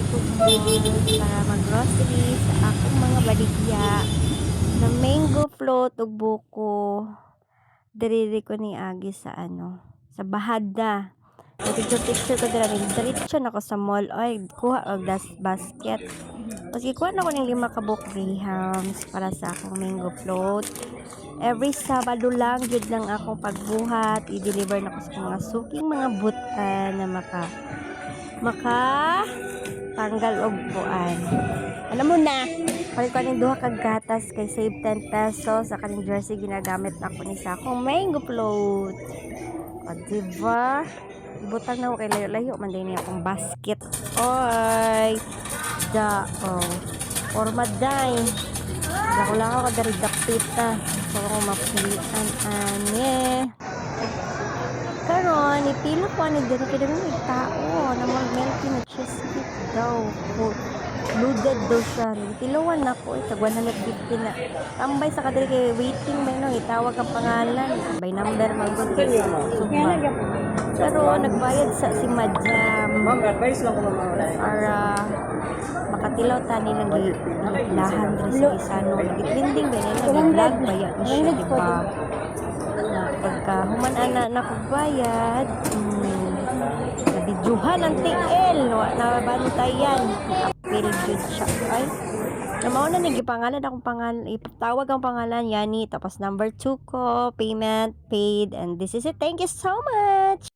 ko para mag-grocery sa akong mga baligya na mango float ug buko. Diri ko ni agi sa sa Bahada. Picture ko dira rin. Diretso na ko sa mall. Ay, kuha og basket. Kasi kuha na ko ng 5 ka buko grahams para sa akong mango float. Every Sabado lang jud lang akong pagbuhat, i-deliver na ko sa mga suking mga butan na maka tanggal og kuan. Alam mo na, palit ko ning duha ka gatas kay save 10 pesos sa kaning jersey ginagamit ako ni sa akong mango float. O diba? Ibutang na ko kay layo-layo man din akong basket. Oy, forma day. Wala ako kadari dapit so ako mapilian ane. Karon ipilo ko ani diri kay dami tao na mga melty na cheesecake daw. Loaded daw siya. Tiluwan na ko tag 150 na. Tambay sa kadiri kay waiting ba no itawag ang pangalan. By number man gud. Pero nagbayad sa si Madam. Ma'am, advice lang ko Para makatilaw tani lagi lahan diri sa Isano. Trending ba nila vlog baya ni siya di ba? Na pagka human ana nakagbayad, nabidyohan ang TL na bantayan. Apil jud siya ay. Na mao na ni gipangalan akong pangalan, ipatawag ang pangalan Yani tapos number 2 ko, payment paid, and this is it. Thank you so much.